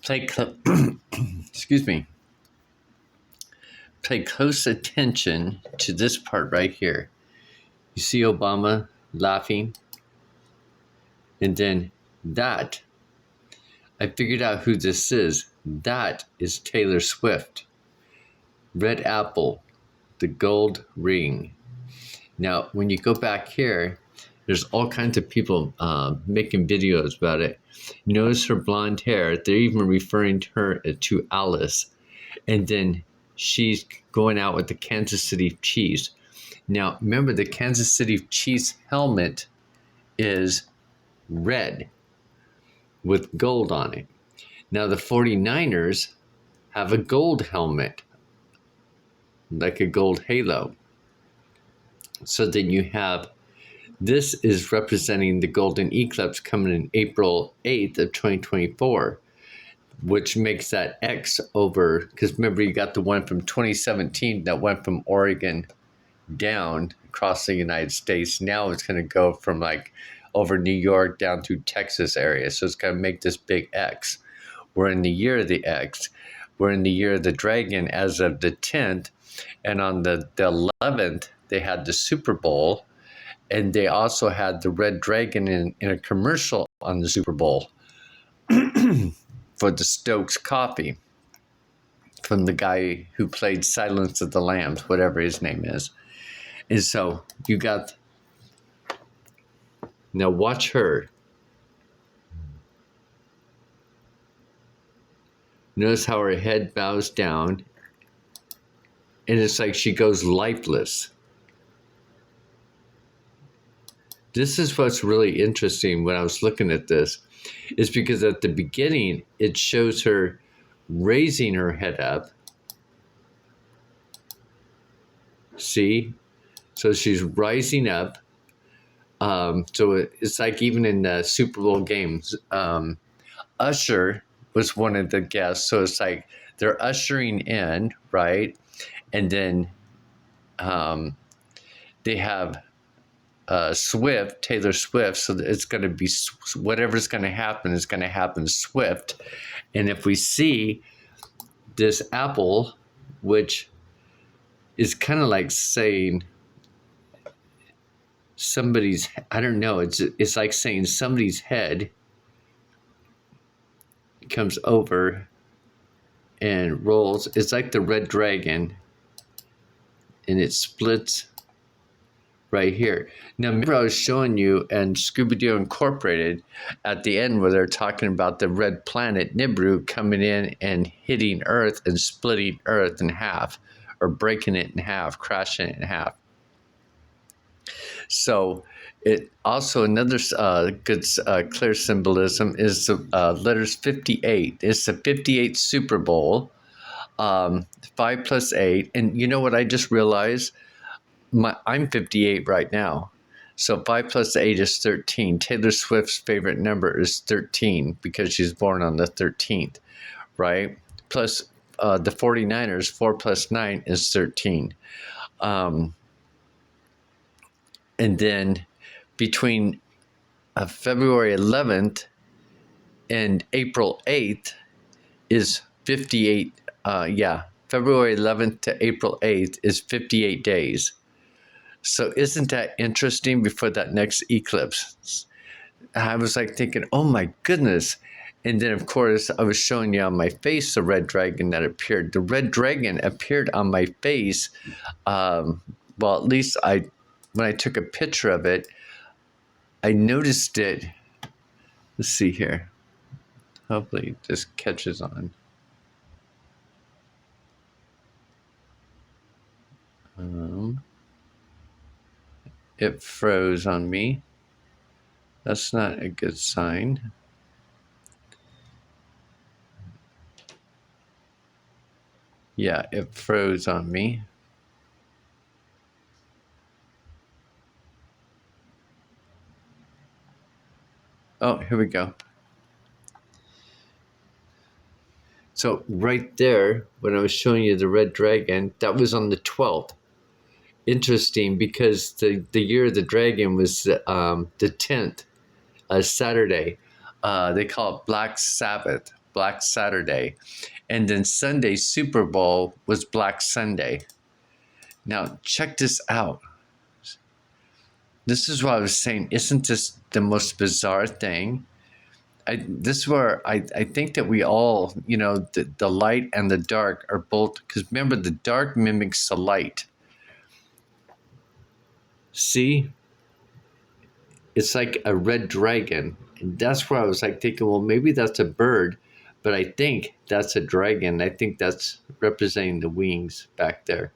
Pay excuse me. Pay close attention to this part right here. You see Obama laughing? And then that, I figured out who this is. That is Taylor Swift. Red apple, the gold ring. Now, when you go back here, there's all kinds of people making videos about it. Notice her blonde hair. They're even referring to her to Alice. And then she's going out with the Kansas City Chiefs. Now, remember, the Kansas City Chiefs helmet is red with gold on it. Now, the 49ers have a gold helmet, like a gold halo. So then you have, this is representing the golden eclipse coming in April 8th of 2024, which makes that X over, because remember you got the one from 2017 that went from Oregon down across the United States. Now it's going to go from like over New York down through Texas area. So it's going to make this big X. We're in the year of the X. We're in the year of the dragon as of the 10th. And on the 11th, they had the Super Bowl. And they also had the red dragon in a commercial on the Super Bowl for the Stokes coffee from the guy who played Silence of the Lambs, whatever his name is. And so you got, now watch her. Notice how her head bows down, and it's like she goes lifeless. This is what's really interesting when I was looking at this, is because at the beginning, it shows her raising her head up. See? So she's rising up. So it's like even in the Super Bowl games, Usher was one of the guests. So it's like they're ushering in, right? And then they have Swift, Taylor Swift. So it's going to be whatever's going to happen is going to happen swift. And if we see this apple, which is kind of like saying somebody's, I don't know, it's like saying somebody's head comes over and rolls. It's like the red dragon, and it splits right here. Now, remember I was showing you and Scooby-Doo Incorporated at the end where they're talking about the red planet Nibiru coming in and hitting Earth and splitting Earth in half, or breaking it in half, crashing it in half. So it also, another good clear symbolism is the letters 58. It's the 58th Super Bowl, 5 plus 8. And you know what I just realized? I'm 58 right now. So 5 plus 8 is 13. Taylor Swift's favorite number is 13 because she's born on the 13th, right? Plus the 49ers, 4 plus 9 is 13. And then between February 11th and April 8th is 58. February 11th to April 8th is 58 days. So isn't that interesting before that next eclipse? I was like thinking, oh my goodness. And then, of course, I was showing you on my face the red dragon that appeared. The red dragon appeared on my face. Well, at least when I took a picture of it, I noticed it. Let's see here. Hopefully this catches on. It froze on me. That's not a good sign. Yeah, it froze on me. Oh, here we go. So right there, when I was showing you the red dragon, that was on the 12th. Interesting, because the year of the dragon was the 10th, Saturday. They call it Black Sabbath. Black Saturday. And then Sunday, Super Bowl, was Black Sunday. Now, check this out. This is what I was saying. Isn't this the most bizarre thing? This is where I think that we all, the light and the dark are both, because remember, the dark mimics the light. See? It's like a red dragon. And that's where I was like thinking, well, maybe that's a bird, but I think that's a dragon. I think that's representing the wings back there.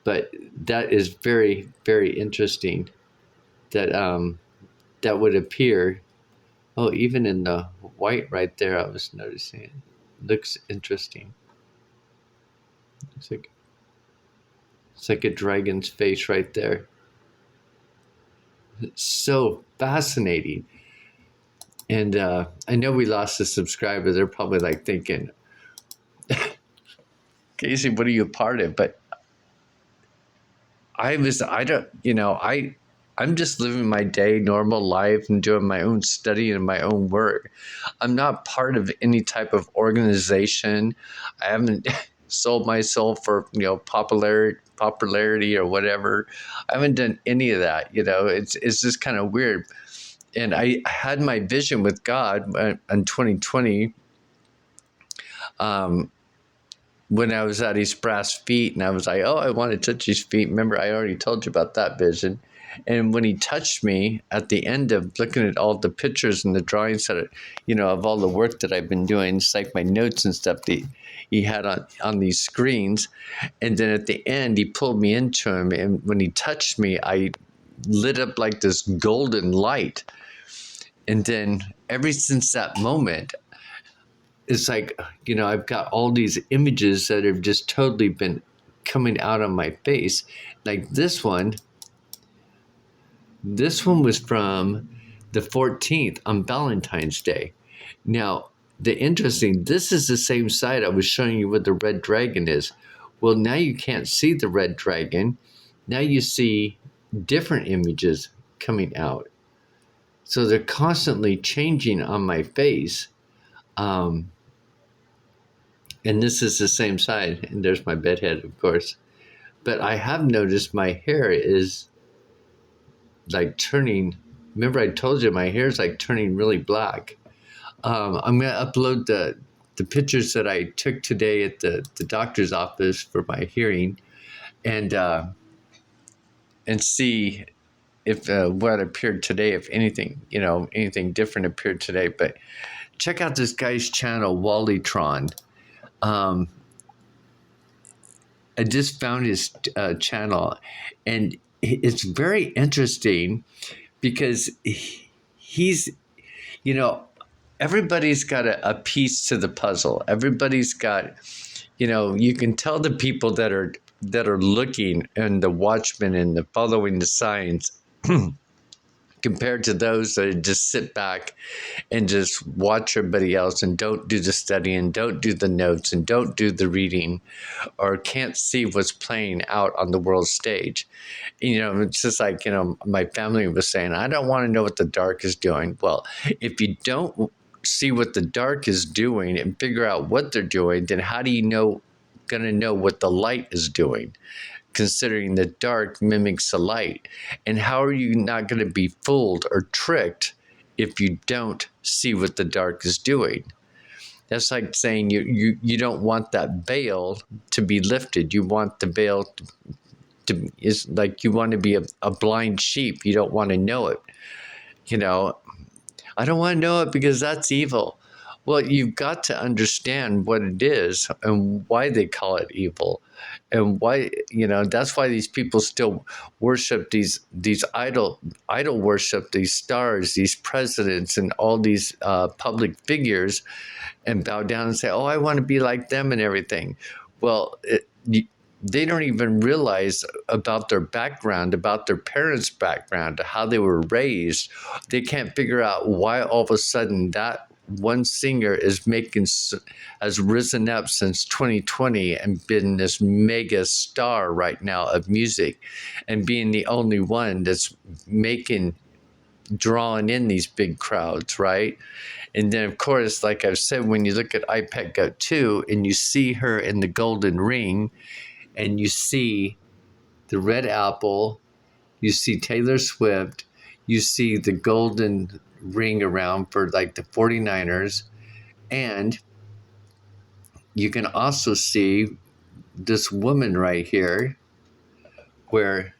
But that is very, very interesting that that would appear. Oh, even in the white right there, I was noticing it. Looks interesting. It's like a dragon's face right there. It's so fascinating. And I know we lost a subscriber. They're probably like thinking, Casey, what are you a part of? But I'm just living my day, normal life, and doing my own study and my own work. I'm not part of any type of organization. I haven't sold my soul for, popularity or whatever. I haven't done any of that. It's just kind of weird. And I had my vision with God in 2020. When I was at his brass feet, and I was like, oh, I want to touch his feet. Remember, I already told you about that vision. And when he touched me at the end of looking at all the pictures and the drawings that, of all the work that I've been doing, it's like my notes and stuff that he had on these screens. And then at the end, he pulled me into him. And when he touched me, I lit up like this golden light. And then ever since that moment, it's like, I've got all these images that have just totally been coming out on my face. Like this one was from the 14th on Valentine's Day. Now, this is the same side I was showing you what the red dragon is. Well, now you can't see the red dragon. Now you see different images coming out. So they're constantly changing on my face. And this is the same side. And there's my bedhead, of course. But I have noticed my hair is like turning. Remember, I told you my hair is like turning really black. I'm going to upload the pictures that I took today at the doctor's office for my hearing, and see if what appeared today, if anything, anything different appeared today. But check out this guy's channel, Wallytron. I just found his channel, and it's very interesting because he's, everybody's got a piece to the puzzle. Everybody's got, you can tell the people that are looking and the watchmen and the following the signs compared to those that just sit back and just watch everybody else and don't do the studying, don't do the notes, and don't do the reading, or can't see what's playing out on the world stage. It's just like, my family was saying, I don't want to know what the dark is doing. Well, if you don't see what the dark is doing and figure out what they're doing, then how do you going to know what the light is doing? Considering the dark mimics the light. And how are you not going to be fooled or tricked if you don't see what the dark is doing? That's like saying you don't want that veil to be lifted. You want the veil to is like you want to be a blind sheep. You don't want to know it. I don't want to know it because that's evil. Well, you've got to understand what it is and why they call it evil. And why, that's why these people still worship these idol worship, these stars, these presidents, and all these public figures, and bow down and say, oh, I want to be like them and everything. Well, they don't even realize about their background, about their parents' background, how they were raised. They can't figure out why all of a sudden that one singer has risen up since 2020 and been this mega star right now of music, and being the only one that's making drawing in these big crowds, right? And then, of course, like I've said, when you look at iPad Go 2 and you see her in the golden ring and you see the red apple, you see Taylor Swift, you see the golden ring around for like the 49ers, and you can also see this woman right here where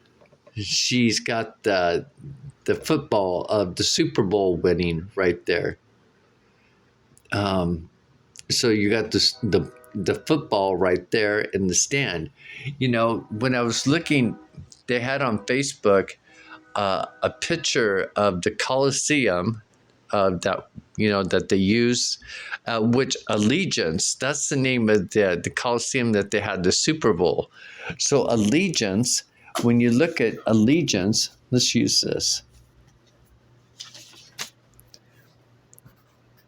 she's got the football of the Super Bowl winning right there. So you got the football right there in the stand. You know, when I was looking, they had on Facebook a picture of the Coliseum that that they use, which Allegiance. That's the name of the Coliseum that they had the Super Bowl. So Allegiance, when you look at Allegiance, let's use this.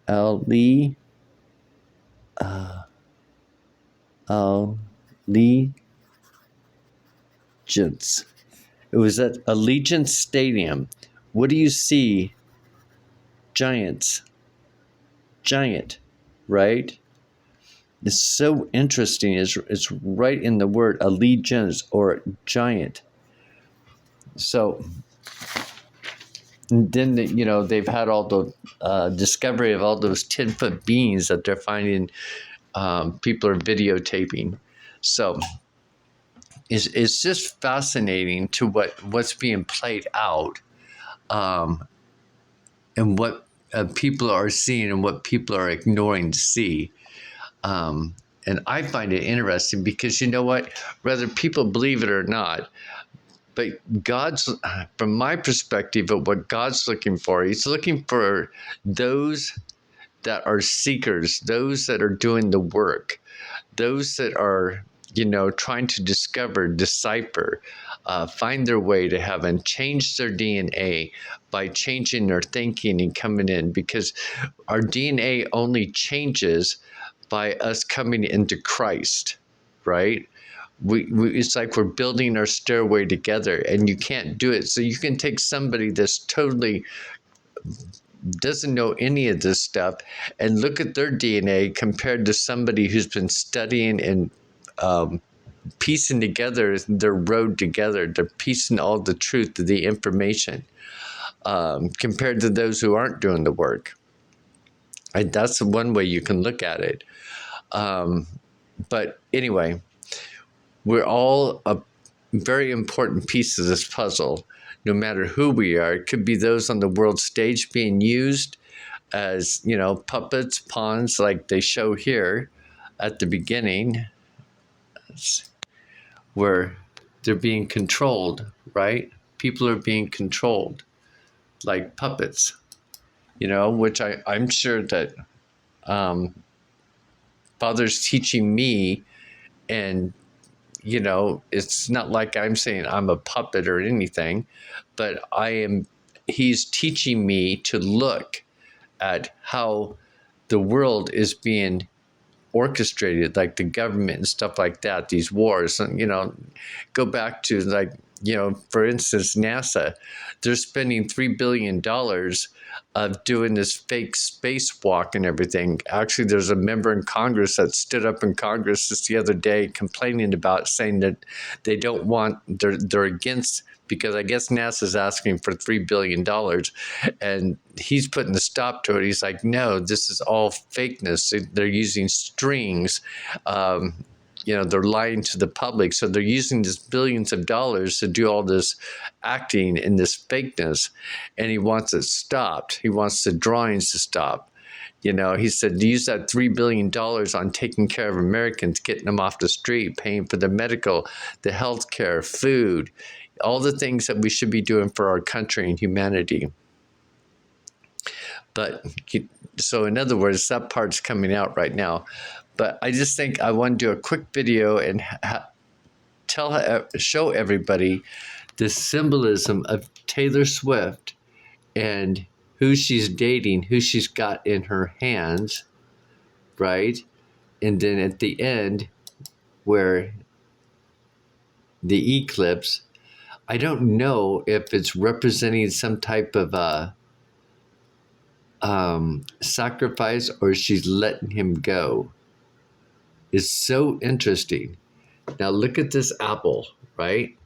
Allegiance. It was at Allegiant Stadium. What do you see? Giants. Giant, right? It's so interesting. It's right in the word allegiance or giant. So then they've had all the discovery of all those 10-foot beings that they're finding. People are videotaping. So it's just fascinating to what's being played out, and what people are seeing and what people are ignoring to see. And I find it interesting because you know what? Whether people believe it or not, but from my perspective of what God's looking for, He's looking for those that are seekers, those that are doing the work, those that are, trying to discover, decipher, find their way to heaven, change their DNA by changing their thinking and coming in, because our DNA only changes by us coming into Christ, right? It's like we're building our stairway together, and you can't do it. So you can take somebody that's totally doesn't know any of this stuff and look at their DNA compared to somebody who's been studying and piecing together their road together. They're piecing all the truth, the information, compared to those who aren't doing the work. And that's one way you can look at it. But anyway, we're all a very important piece of this puzzle, no matter who we are. It could be those on the world stage being used as, puppets, pawns, like they show here at the beginning, where they're being controlled, right? People are being controlled like puppets, which I'm sure that Father's teaching me, and it's not like I'm saying I'm a puppet or anything, but he's teaching me to look at how the world is being orchestrated, like the government and stuff like that, these wars. And, go back to for instance, NASA, they're spending $3 billion of doing this fake spacewalk and everything. Actually, there's a member in Congress that stood up in Congress just the other day complaining about, saying that they don't want, they're against, because I guess NASA's asking for $3 billion, and he's putting a stop to it. He's like, no, this is all fakeness. They're using strings. They're lying to the public. So they're using this billions of dollars to do all this acting in this fakeness. And he wants it stopped. He wants the drawings to stop. He said, use that $3 billion on taking care of Americans, getting them off the street, paying for the medical, the health care, food, all the things that we should be doing for our country and humanity. But so in other words, that part's coming out right now. But I just think I want to do a quick video and show everybody the symbolism of Taylor Swift and who she's dating, who she's got in her hands, right? And then at the end, where the eclipse, I don't know if it's representing some type of sacrifice or she's letting him go. It's so interesting. Now look at this apple, right?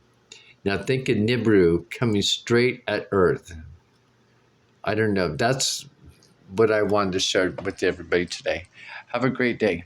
Now think of Nibiru coming straight at Earth. I don't know. That's what I wanted to share with everybody today. Have a great day.